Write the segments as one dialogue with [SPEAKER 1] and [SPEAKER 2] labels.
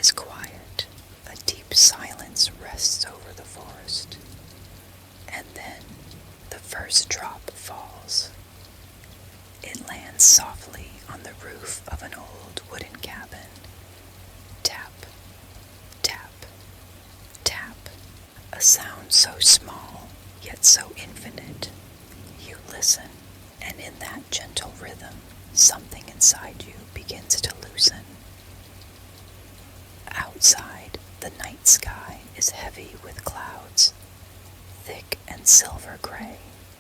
[SPEAKER 1] is quiet. A deep silence rests over the forest. And then the first drop falls. It lands softly on the roof of an old wooden cabin. Tap, tap, tap. A sound so small, yet so infinite. You listen, and in that gentle rhythm, something inside you begins to loosen. Outside, the night sky is heavy with clouds, thick and silver gray.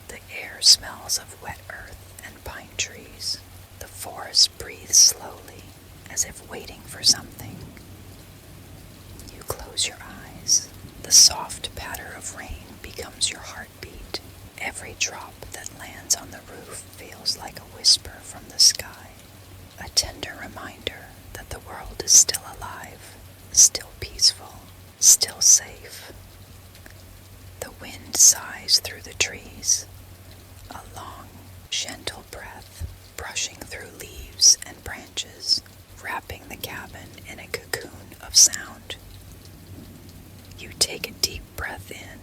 [SPEAKER 1] The air smells of wet earth and pine trees. The forest breathes slowly, as if waiting for something. You close your eyes. The soft patter of rain becomes your heartbeat. Every drop that lands on the roof feels like a whisper from the sky, a tender reminder that the world is still alive, still peaceful, still safe. The wind sighs through the trees, a long, gentle breath brushing through leaves and branches, wrapping the cabin in a cocoon of sound. You take a deep breath in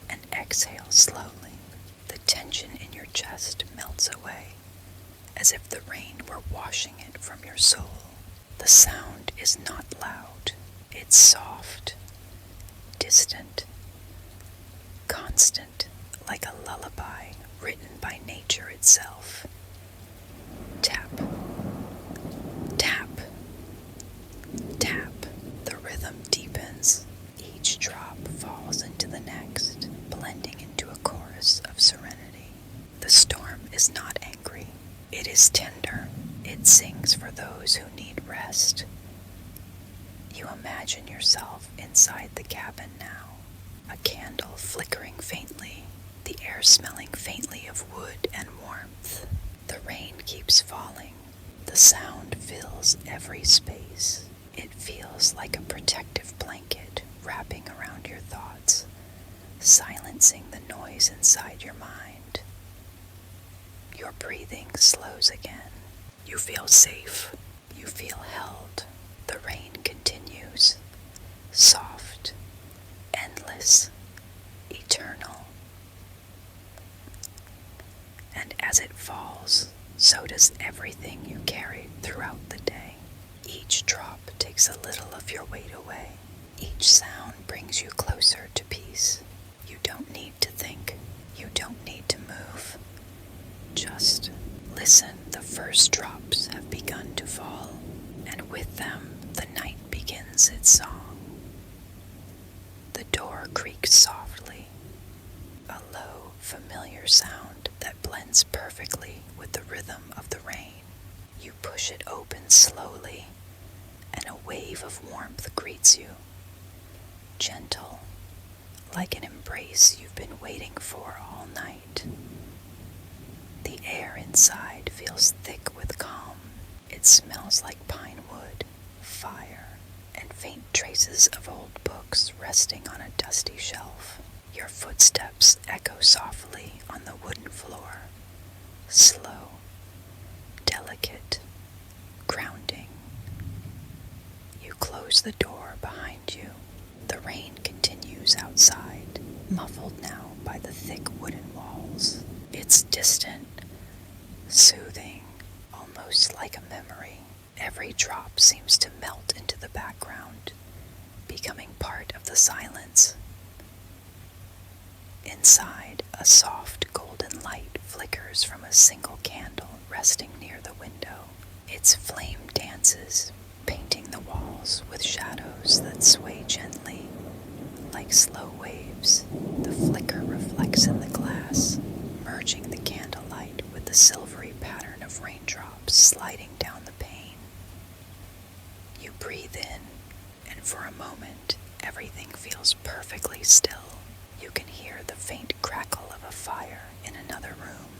[SPEAKER 1] and exhale slowly. The tension in your chest melts away, as if the rain were washing it from your soul. The sound is not loud. It's soft, distant, constant, like a lullaby written by nature itself. Tap, tap, tap. The rhythm deepens. Each drop falls into the next, blending into a chorus of serenity. The storm is not angry. It is tender. It sings for those who need rest. You imagine yourself inside the cabin now, a candle flickering faintly, the air smelling faintly of wood and warmth. The rain keeps falling. The sound fills every space. It feels like a protective blanket wrapping around your thoughts, silencing the noise inside your mind. Your breathing slows again. You feel safe. You feel held. The rain continues, soft, endless, eternal. And as it falls, so does everything you carried throughout the day. Each drop takes a little of your weight away. Each sound brings you closer to peace. You don't need to think. You don't need to move. Just listen. The first drops have begun to fall, and with them, the night begins its song. The door creaks softly, a low, familiar sound that blends perfectly with the rhythm of the rain. You push it open slowly, and a wave of warmth greets you. Gentle, like an embrace you've been waiting for all night. The air inside feels thick with calm. It smells like pine wood, fire, and faint traces of old books resting on a dusty shelf. Your footsteps echo softly on the wooden floor, slow, delicate, grounding. You close the door behind you. The rain continues outside, muffled now by the thick wooden walls. It's distant, soothing, almost like a memory. Every drop seems to melt into the background, becoming part of the silence. Inside, a soft golden light flickers from a single candle resting near the window. Its flame dances, painting the walls with shadows that sway gently, like slow waves. The flicker reflects in the glass, merging the candlelight with the silvery pattern of raindrops sliding down the pane. You breathe in, and for a moment, everything feels perfectly still. You can hear the faint crackle of a fire in another room,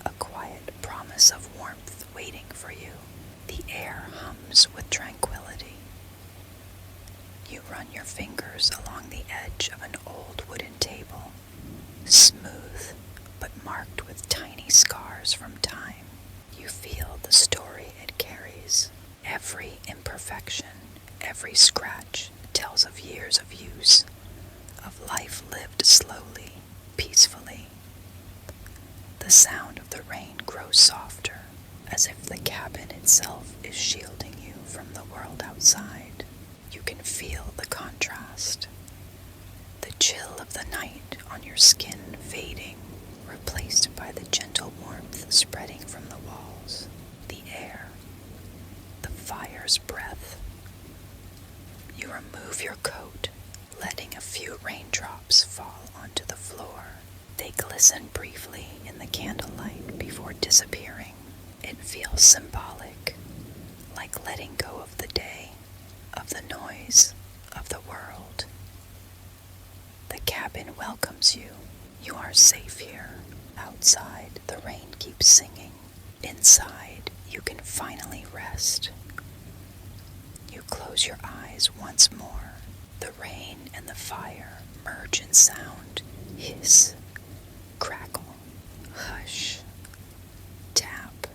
[SPEAKER 1] a quiet promise of warmth waiting for you. The air hums with tranquility. You run your fingers along the edge of an old wooden table, smooth but marked with tiny scars from time. You feel the story it carries, every imperfection, Every scratch tells of years of use, of life lived slowly, peacefully. The sound of the rain grows softer, as if the cabin itself is shielding you from the world outside. You can feel the contrast. The chill of the night on your skin fading, replaced by the gentle warmth spreading from the walls, the air, the fire's breath. You remove your coat, letting a few raindrops fall onto the floor. They glisten briefly in the candlelight before disappearing. It feels symbolic, like letting go of the day, of the noise, of the world. The cabin welcomes you. You are safe here. Outside, the rain keeps singing. Inside, you can finally rest. You close your eyes once more. The rain and the fire merge in sound, hiss, crackle, hush, tap.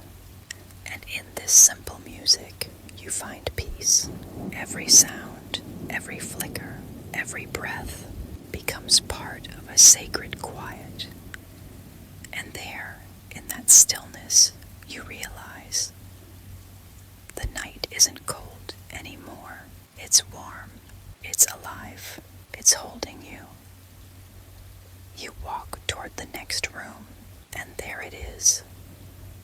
[SPEAKER 1] And in this simple music, you find peace. Every sound, every flicker, every breath becomes part of a sacred quiet. And there, in that stillness, you realize the night isn't cold anymore. It's warm. It's alive. It's holding you. You walk toward the next room, and there it is.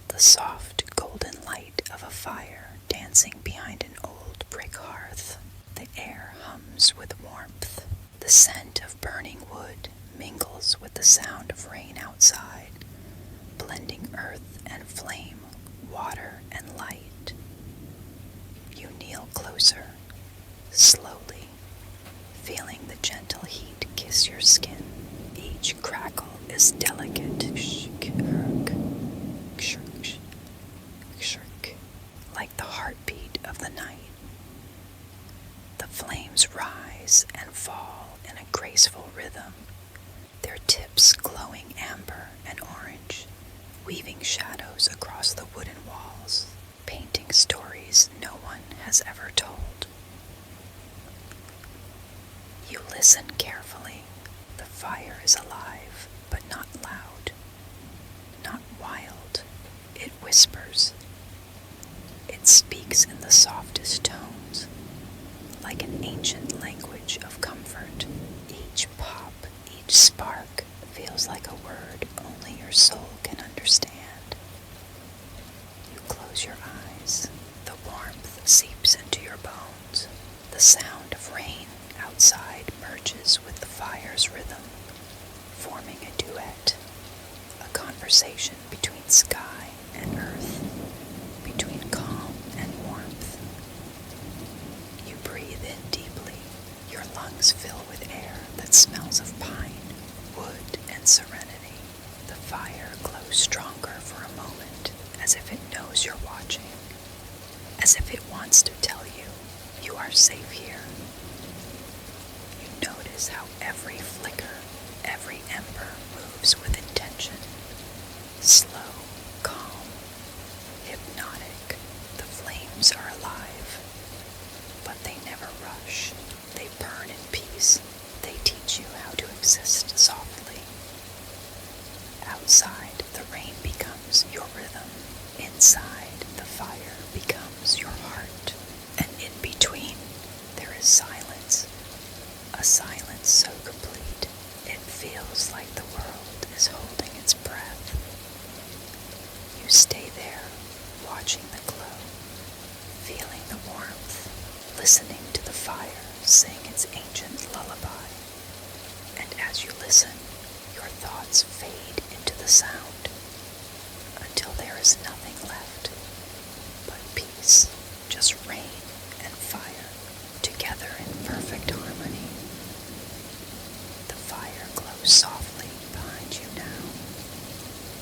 [SPEAKER 1] The soft golden light of a fire dancing behind an old brick hearth. The air hums with warmth. The scent of burning wood mingles with the sound of rain outside, blending earth and flame, water and light. You kneel closer, slowly, feeling the gentle heat kiss your skin. Each crackle is delicate, like the heartbeat of the night. The flames rise and fall in a graceful rhythm, their tips glowing amber and orange, weaving shadows across the wooden walls, painting stories no one has ever told. You listen carefully. The fire is alive, but not loud, not wild. It whispers. It speaks in the softest tones, like an ancient language of comfort. Each pop, each spark feels like a word only your soul can understand. You close your eyes. The warmth seeps into your bones. The sound of rain outside merges with the fire's rhythm, forming a duet, a conversation between sky and earth, between calm and warmth. You breathe in deeply. Your lungs fill with air that smells of pine, wood, and serenity. The fire glows stronger for a moment, as if it knows you're watching, as if it wants to tell you you are safe here. You notice how every flicker, every ember moves with intention. Slow, calm, hypnotic. The flames are alive, but they never rush. They burn in peace. They teach you how to exist softly. Outside, the rain becomes your rhythm. Inside, the fire becomes your heart. And in between, there is silence. A silence so complete, it feels like the world is holding its breath. You stay there, watching the glow, feeling the warmth, listening to the fire sing its ancient lullaby. And as you listen, your thoughts fade into the sound, until there is nothing left but peace, just rain and fire, together in perfect harmony. The fire glows softly behind you now,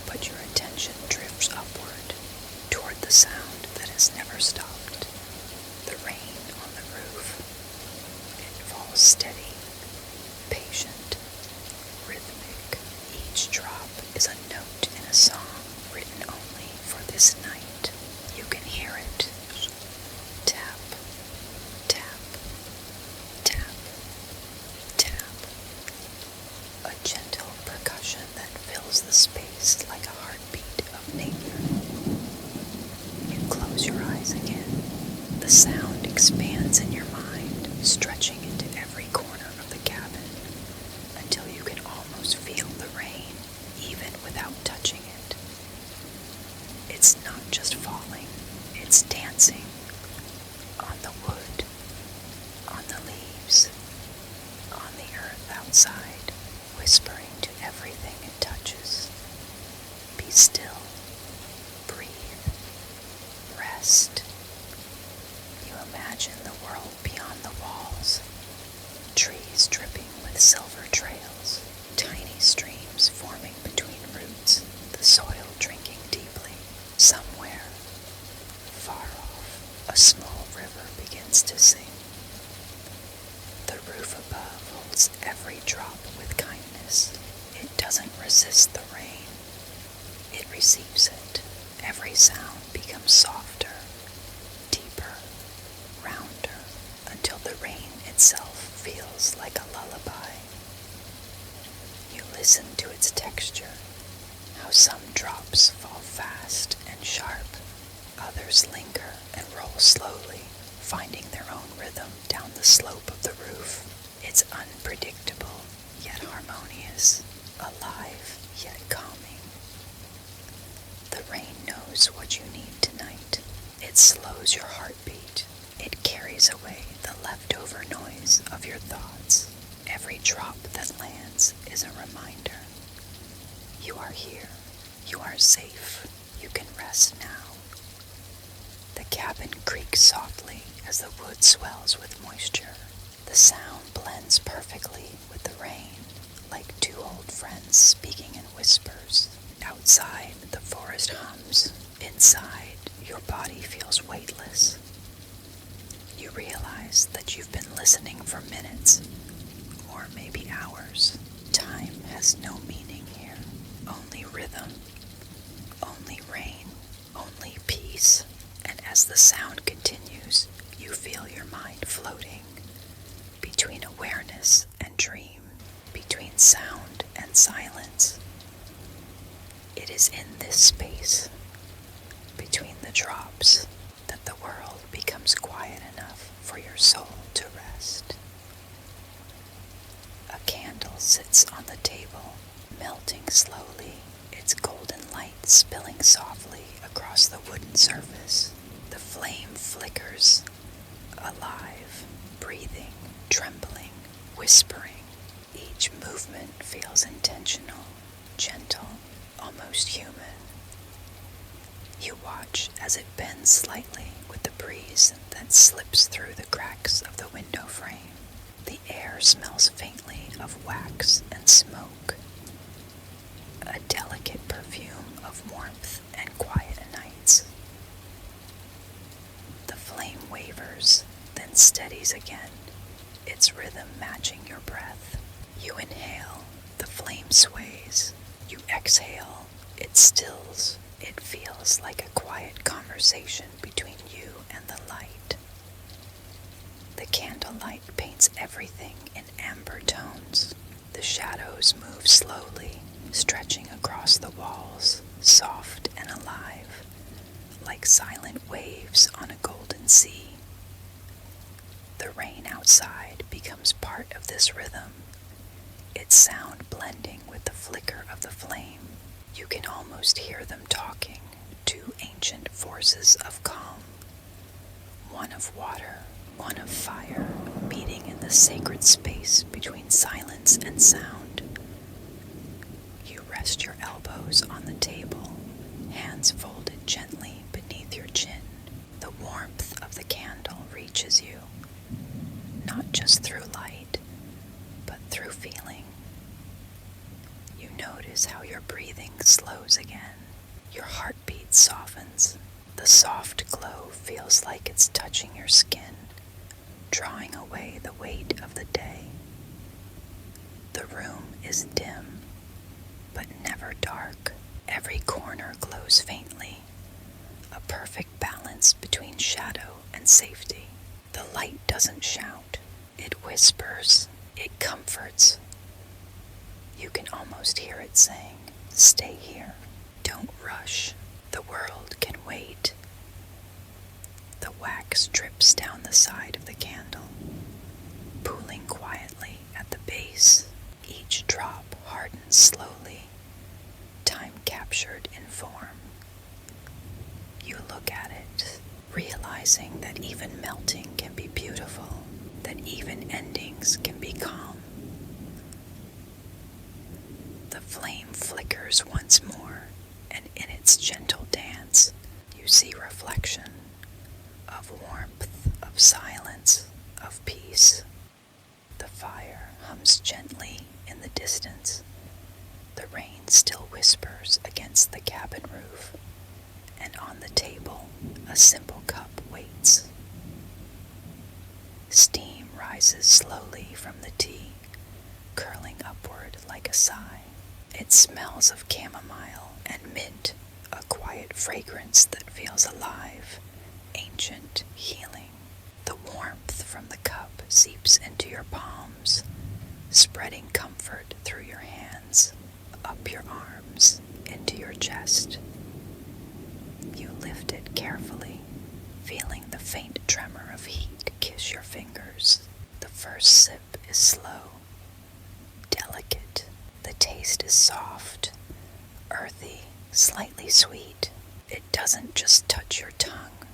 [SPEAKER 1] but your attention drifts upward toward the sound that has never stopped. The rain on the roof. It falls steady, patient, rhythmic. Each drop is a note in a song written only for this night. You can hear it. Tap, tap, expands in your mind, stretching into every corner of the cabin until you can almost feel the rain, even without touching it. It's not just falling, it's dancing on the wood, on the leaves, on the earth outside, whispering to everything it touches. Be still, breathe, rest. You imagine the world beyond the walls, trees dripping with silver trails, tiny streams forming between roots, the soil drinking deeply. Somewhere, far off, a small river begins to sing. The roof above holds every drop with kindness. It doesn't resist the rain. It receives it. Every sound becomes softer, deeper, rounder, until the rain itself feels like a lullaby. You listen to its texture, how some drops fall fast and sharp, others linger and roll slowly, finding their own rhythm down the slope of the roof. It's unpredictable, yet harmonious, alive, yet calming. The rain knows what you need tonight. It slows your heartbeat. It carries away the leftover noise of your thoughts. Every drop that lands is a reminder. You are here. You are safe. You can rest now. The cabin creaks softly as the wood swells with moisture. The sound blends perfectly with the rain, like two old friends speaking in whispers. Outside, the forest hums. Inside, your body feels weightless. You realize that you've been listening for minutes, or maybe hours. Time has no meaning here. Only rhythm, only rain, only peace. And as the sound continues, you feel your mind floating between awareness and dream, between sound and silence. It is in this space, between the drops, that the world becomes quiet enough for your soul to rest. A candle sits on the table, melting slowly, its golden light spilling softly across the wooden surface. The flame flickers, alive, breathing, trembling, whispering. Each movement feels intentional, gentle, almost human. You watch as it bends slightly with the breeze that slips through the cracks of the window frame. The air smells faintly of wax and smoke, a delicate perfume of warmth and quiet nights. The flame wavers, then steadies again, its rhythm matching your breath. You inhale, the flame sways. You exhale, it stills. It feels like a quiet conversation between you and the light. The candlelight paints everything in amber tones. The shadows move slowly, stretching across the walls, soft and alive, like silent waves on a golden sea. The rain outside becomes part of this rhythm, its sound blending with the flicker of the flame. You can almost hear them talking, two ancient forces of calm, one of water, one of fire, meeting in the sacred space between silence and sound. You rest your elbows on the table, hands folded gently beneath your chin. The warmth of the candle reaches you, not just through light, but through feeling. You notice how your breathing slows again. Your heartbeat softens. The soft glow feels like it's touching your skin, drawing away the weight of the day. The room is dim, but never dark. Every corner glows faintly, a perfect balance between shadow and safety. The light doesn't shout. It whispers. It comforts. You can almost hear it saying, "Stay here. Don't rush. The world can wait." The wax drips down the side of the candle, pooling quietly at the base. Each drop hardens slowly, time captured in form. You look at it, realizing that even melting can be beautiful, that even endings can be calm. The flame flickers once more, and in its gentle dance, you see reflection of warmth, of silence, of peace. The fire hums gently in the distance. The rain still whispers against the cabin roof, and on the table, a simple cup waits. Steam rises slowly from the tea, curling upward like a sigh. It smells of chamomile and mint, a quiet fragrance that feels alive, ancient, healing. The warmth from the cup seeps into your palms, spreading comfort through your hands, up your arms, into your chest. You lift it carefully, feeling the faint tremor of heat kiss your fingers. The first sip is slow, delicate. The taste is soft, earthy, slightly sweet. It doesn't just touch your tongue,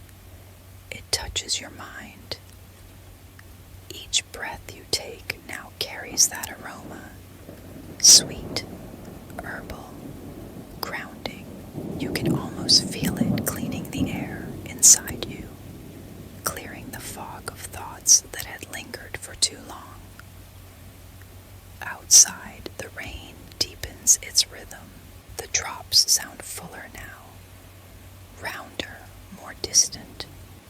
[SPEAKER 1] it touches your mind. Each breath you take now carries that aroma, sweet, herbal, grounding. You can almost feel it cleaning the air inside you, clearing the fog of thoughts that had lingered for too long. Outside, the rain deepens its rhythm. The drops sound fuller now, rounder, more distant.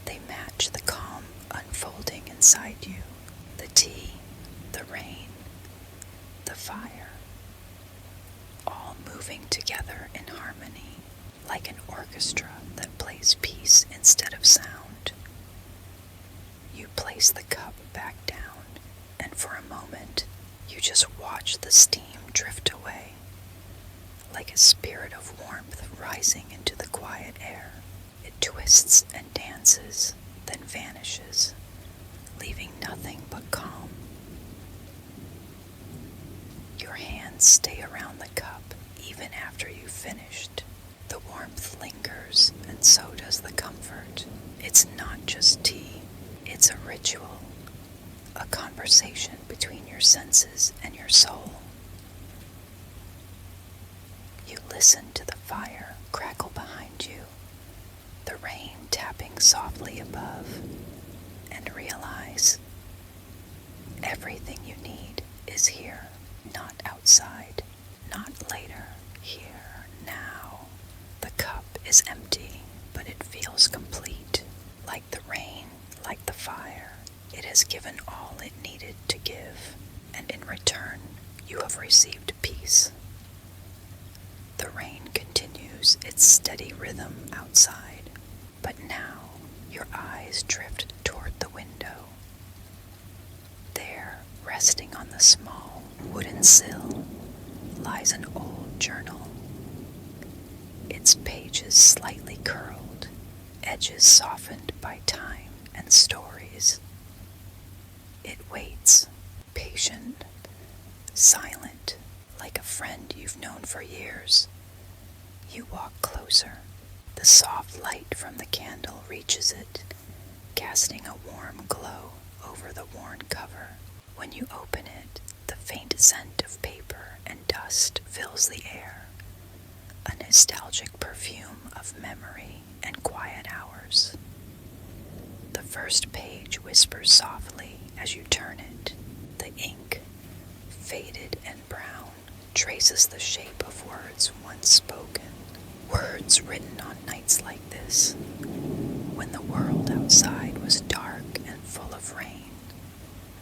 [SPEAKER 1] They match the calm unfolding inside you. The tea, the rain, the fire, all moving together in harmony, like an orchestra that plays peace instead of sound. You place the cup back down, and for a moment, you just watch the steam drift away, like a spirit of warmth rising into the quiet air. It twists and dances, then vanishes, leaving nothing but calm. Your hands stay around the cup even after you've finished. The warmth lingers, and so does the comfort. It's not just tea, it's a ritual, a conversation between your senses and your soul. You listen to the fire crackle behind you, the rain tapping softly above, and realize everything you need is here, not outside, not later, here, now. The cup is empty, but it feels complete, like the rain, like the fire. It has given all it needed to give, and in return, you have received peace. The rain continues its steady rhythm outside, but now your eyes drift toward the window. There, resting on the small wooden sill, lies an old journal. Its pages slightly curled, edges softened by time and stories. It waits, patient, silent, like a friend you've known for years. You walk closer. The soft light from the candle reaches it, casting a warm glow over the worn cover. When you open it, the faint scent of paper and dust fills the air, a nostalgic perfume of memory and quiet hours. The first page whispers softly as you turn it. The ink, faded and brown, traces the shape of words once spoken, words written on nights like this, when the world outside was dark and full of rain,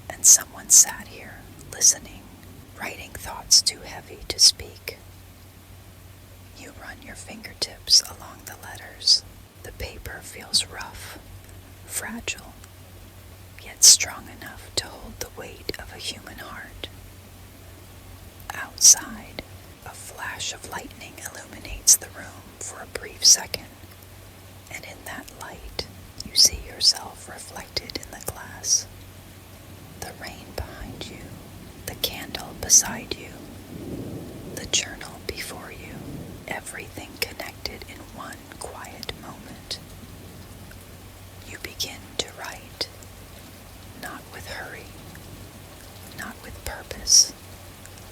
[SPEAKER 1] and someone sat here, listening, writing thoughts too heavy to speak. You run your fingertips along the letters. The paper feels rough, fragile, yet strong enough to hold the weight of a human heart. Outside, a flash of lightning illuminates the room for a brief second, and in that light, You see yourself reflected in the glass, the rain behind you, the candle beside you, the journal before you, everything connected in one quiet moment. You begin to write, not with hurry, not with purpose,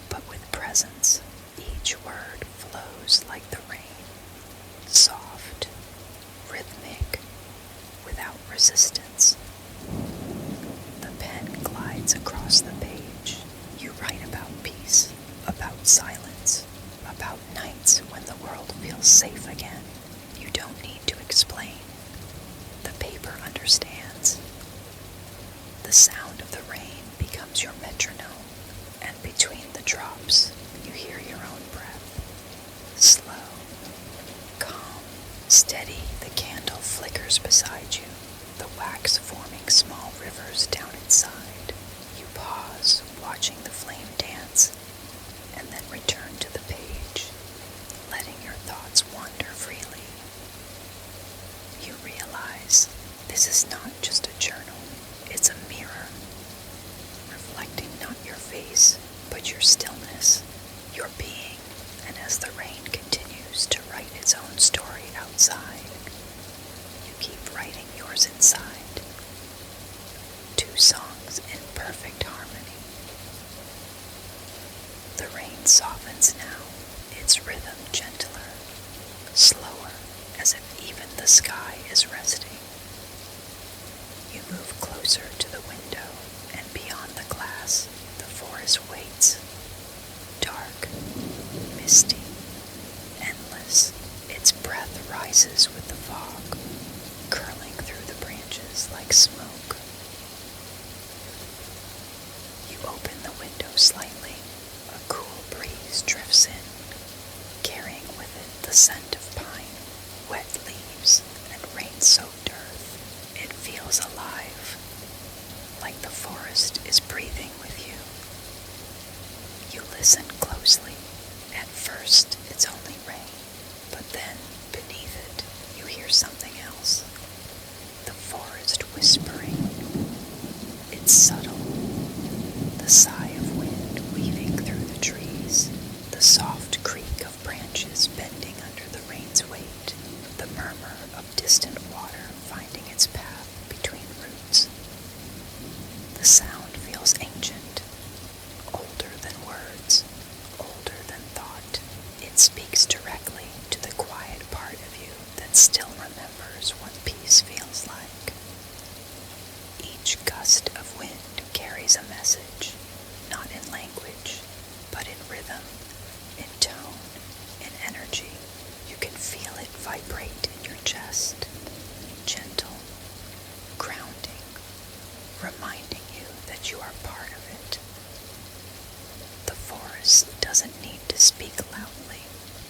[SPEAKER 1] but with presence. Each word flows like the rain, soft, rhythmic, without resistance. The pen glides across the page. You write about peace, about silence, about nights when the world feels safe again. You don't need to explain. The paper understands. The sound of the rain becomes your metronome, and between the drops, you hear your own breath. Slow, calm, steady, the candle flickers beside you, the wax forming small rivers down its side. You pause, watching the flame dance, and then return to the page, letting your thoughts wander freely. You realize this is not just a journal, it's a mirror, reflecting not your face, but your stillness, your being, and as the rain continues to write its own story outside, you keep writing yours inside. Two songs in perfect harmony. The rain softens now, its rhythm gentler, slower, as if even the sky is resting. You move closer to the window, and beyond the glass, the forest waits. Dark, misty, endless, its breath rises with the fog, curling through the branches like smoke. You open the window slightly. A cool breeze drifts in, carrying with it the scent of pine, wet leaves, and rain-soaked earth. It feels alive, like the forest is breathing with you. You listen closely. At first, it's only rain, but then, beneath it, you hear something else. The forest whispering. It's subtle. The sigh of wind weaving through the trees, the soft creak of branches bending under the rain's weight, the murmur of distant water finding its path between roots. The sound feels ancient, older than words, older than thought. It speaks directly to the quiet part of you that still remembers what peace feels like. Each gust of wind carries a message, not in language, but in rhythm, in tone, in energy. You can feel it vibrate in your chest, gentle, grounding, reminding you that you are part of it. The forest doesn't need to speak loudly.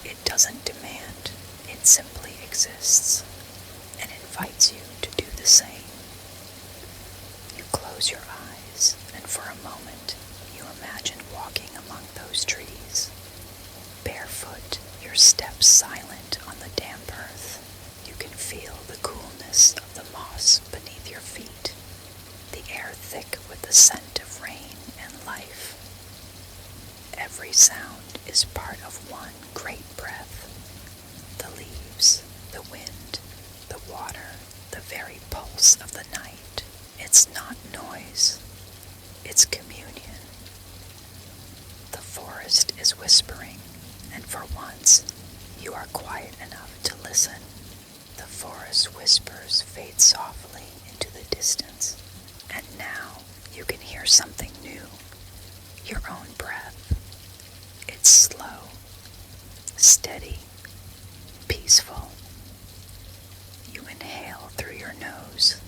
[SPEAKER 1] It doesn't demand. It simply exists and invites you to do the same. You close your eyes, and for a moment, you imagine walking among those trees. Barefoot, your steps silent on the damp earth. You can feel the coolness of the moss beneath your feet, the air thick with the scent of rain and life. Every sound is part of one great breath. The leaves, the wind, the water, the very pulse of the night. It's not noise, it's communion. The forest is whispering, and for once, you are quiet enough to listen. The forest whispers fade softly into the distance, and now you can hear something new, your own breath. It's slow, steady, peaceful. You inhale through your nose,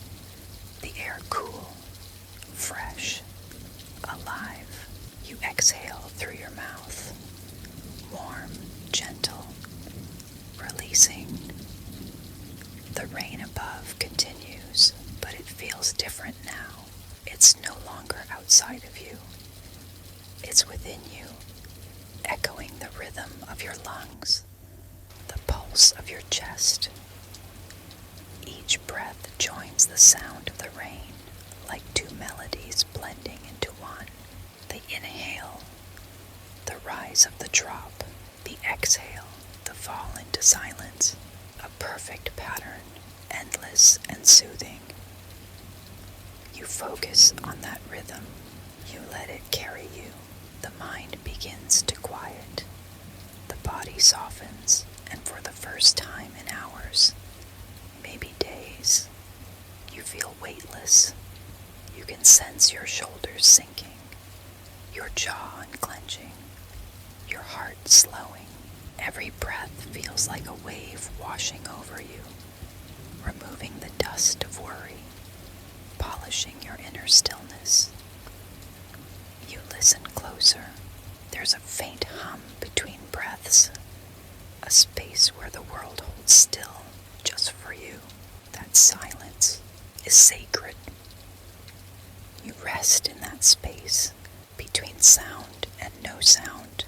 [SPEAKER 1] the air cool, fresh, alive. You exhale through your mouth, warm, gentle, releasing. The rain above continues, but it feels different now. It's no longer outside of you. It's within you, echoing the rhythm of your lungs, the pulse of your chest. Each breath joins the sound of the rain, like two melodies blending into one. The inhale, the rise of the drop, the exhale, the fall into silence, a perfect pattern, endless and soothing. You focus on that rhythm. You let it carry you. The mind begins to quiet. The body softens, and for the first time in hours, maybe days, you feel weightless. You can sense your shoulders sinking, your jaw unclenching, your heart slowing. Every breath feels like a wave washing over you, removing the dust of worry, polishing your inner stillness. You listen closer. There's a faint hum between breaths, a space where the world holds still just for you. That silence is sacred. You rest in that space between sound and no sound,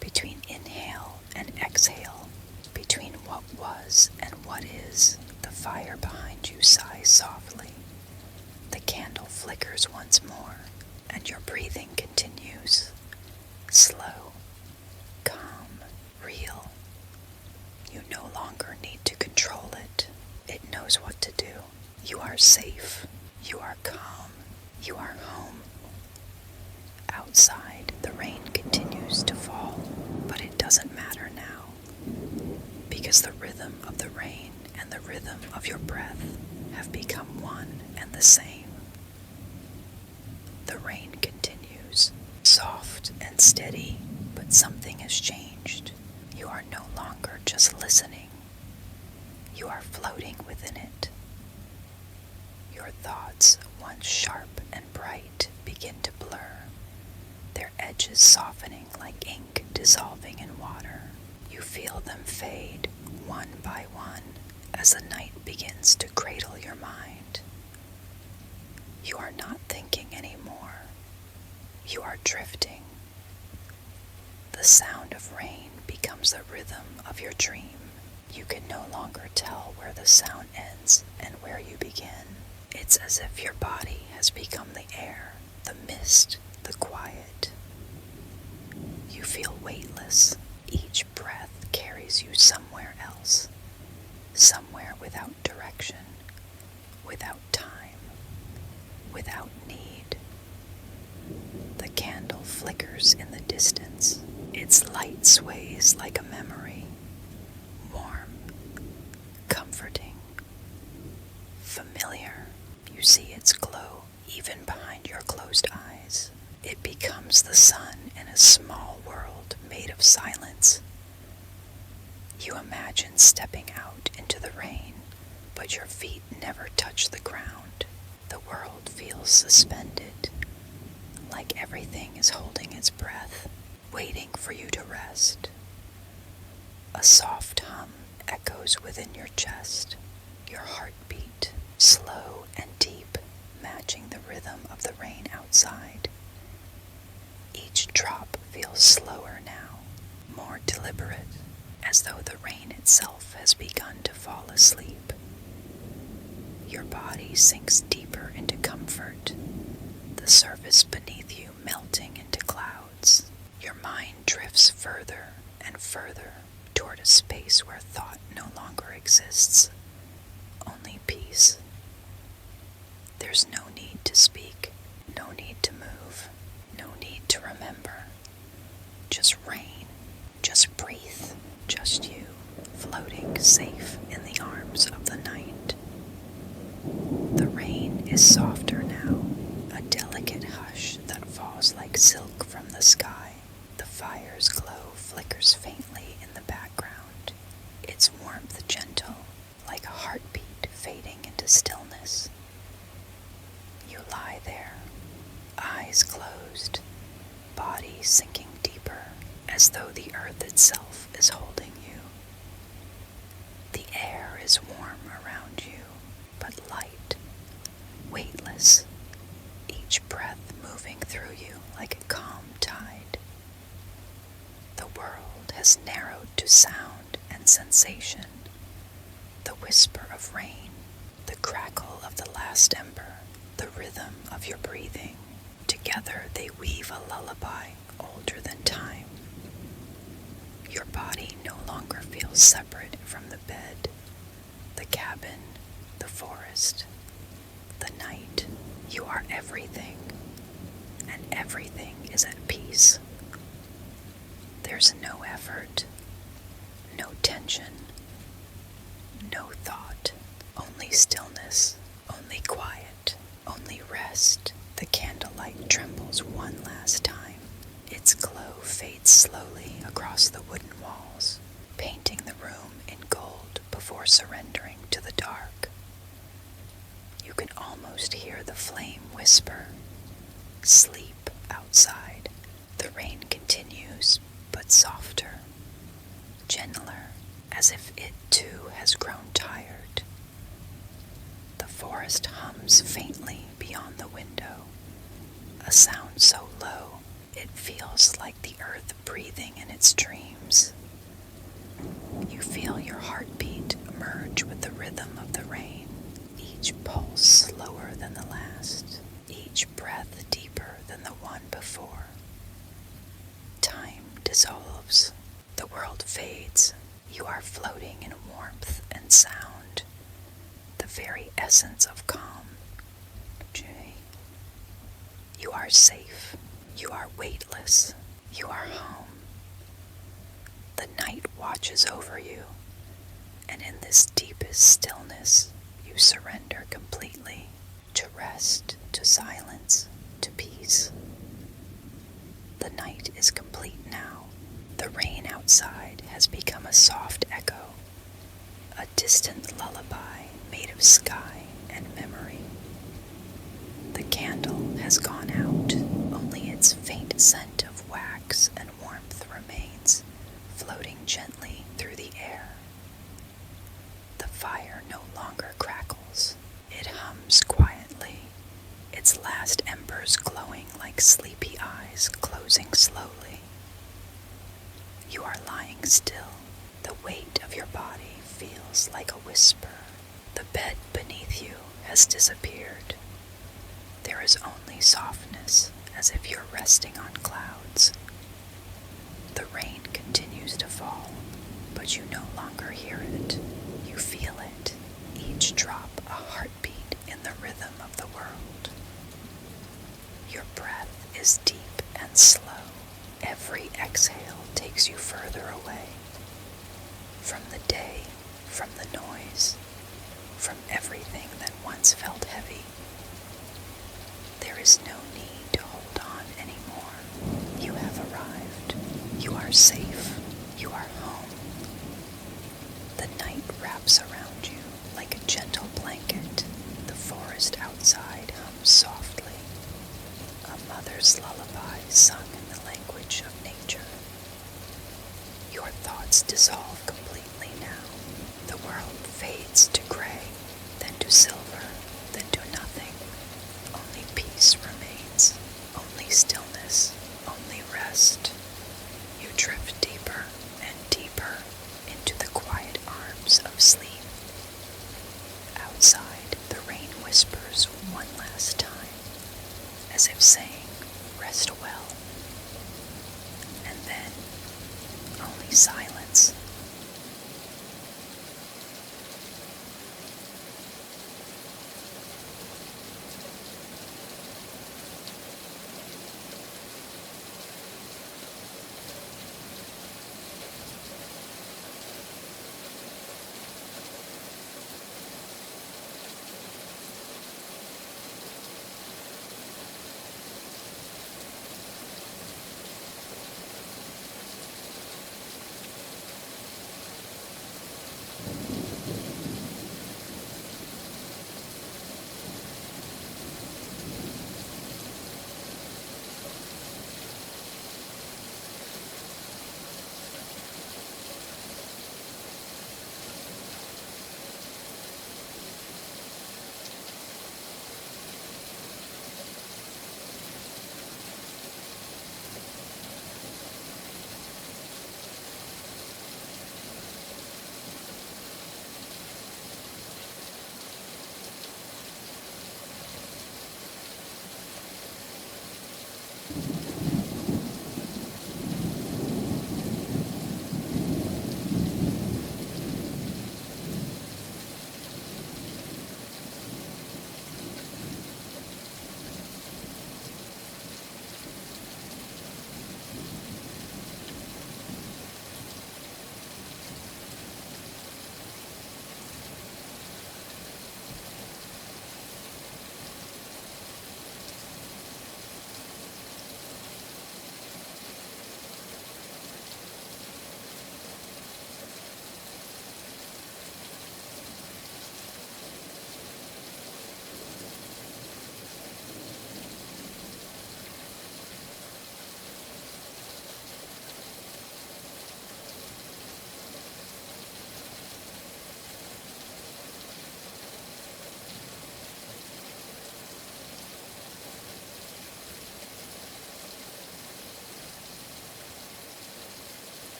[SPEAKER 1] between inhale and exhale, between what was and what is. The fire behind you sighs softly. The candle flickers once more, and your breathing continues. Slow, calm, real. You no longer need to control it. It knows what to do. You are safe. You are calm. You are home. Outside, the rain continues to fall, but it doesn't matter now, because the rhythm of the rain and the rhythm of your breath have become one and the same. The rain continues, soft and steady, but something has changed. You are no longer just listening. You are floating within it. Your thoughts, once sharp and bright, begin to blur, their edges softening like ink dissolving in water. You feel them fade, one by one, as the night begins to cradle your mind. You are not thinking anymore. You are drifting. The sound of rain becomes the rhythm of your dream. You can no longer tell where the sound ends and where you begin. It's as if your body has become the air, the mist, the quiet. You feel weightless. Each breath carries you somewhere else, somewhere without direction, without time, without need. The candle flickers in the distance. Its light sways like a memory, warm, comforting, familiar. You see its glow even behind your closed eyes. It becomes the sun in a small world made of silence. You imagine stepping out into the rain, but your feet never touch the ground. The world feels suspended, like everything is holding its breath, waiting for you to rest. A soft hum echoes within your chest, your heartbeat, slow and deep, matching the rhythm of the rain outside. Each drop feels slower now, more deliberate, as though the rain itself has begun to fall asleep. Your body sinks deeper into comfort, the surface beneath you melting into clouds. Your mind drifts further and further toward a space where thought no longer exists, only peace. There's no need to speak, no need to move, no need to remember. Just rain, just breathe, just you, floating safe in the arms of the night. The rain is softer now, a delicate hush that falls like silk from the sky. The fire's glow flickers faintly in the background, its warmth gentle, like a heartbeat fading into stillness. You lie there, eyes closed, body sinking deeper, as though the earth itself is holding you. The air is warm around you, but light, weightless, each breath moving through you like a calm tide. The world has narrowed to sound and sensation. The whisper of rain, the crackle of the last ember, the rhythm of your breathing. Together they weave a lullaby older than time. Your body no longer feels separate from the bed, the cabin, the forest, the night. You are everything, and everything is at peace. There's no effort, no tension, no thought, only stillness, only quiet, only rest. The candlelight trembles one last time. Its glow fades slowly across the wooden walls, painting the room in gold before surrendering to the dark. You can almost hear the flame whisper, "Sleep outside." The rain continues, but softer, gentler, as if it too has grown tired. The forest hums faintly beyond the window, a sound so low it feels like the earth breathing in its dreams. You feel your heartbeat merge with the rhythm of the rain, each pulse slower than the last, each breath deeper than the one before. Time dissolves, the world fades. You are floating in warmth and sound, the very essence of calm. You are safe. You are weightless. You are home. The night watches over you, and in this deepest stillness, you surrender completely to rest, to silence, to peace. The night is complete now. The rain outside has become a soft echo, a distant lullaby made of sky and memory. The candle has gone out, only its faint scent of wax and warmth remains, floating gently through the air. The fire no longer crackles. It hums quietly, its last embers glowing like sleepy eyes closing slowly. You are lying still. The weight of your body feels like a whisper. The bed beneath you has disappeared. There is only softness, as if you're resting on clouds. The rain continues to fall, but you no longer hear it. You feel it, each drop a heartbeat in the rhythm of the world. Your breath is deep and slow. Every exhale takes you further away. From the day, from the noise, from everything that once felt heavy. There is no need to hold on anymore. You have arrived. You are safe. You are home. The night wraps around you like a gentle blanket. The forest outside hums softly, a mother's lullaby sung in the language of nature. Your thoughts dissolve completely now. The world fades to gray, then to silver, then to nothing. Only peace remains, only stillness, only rest. You drift deeper and deeper into the quiet arms of sleep. Outside, the rain whispers one last time, as if saying, "Rest well." And then, only silence,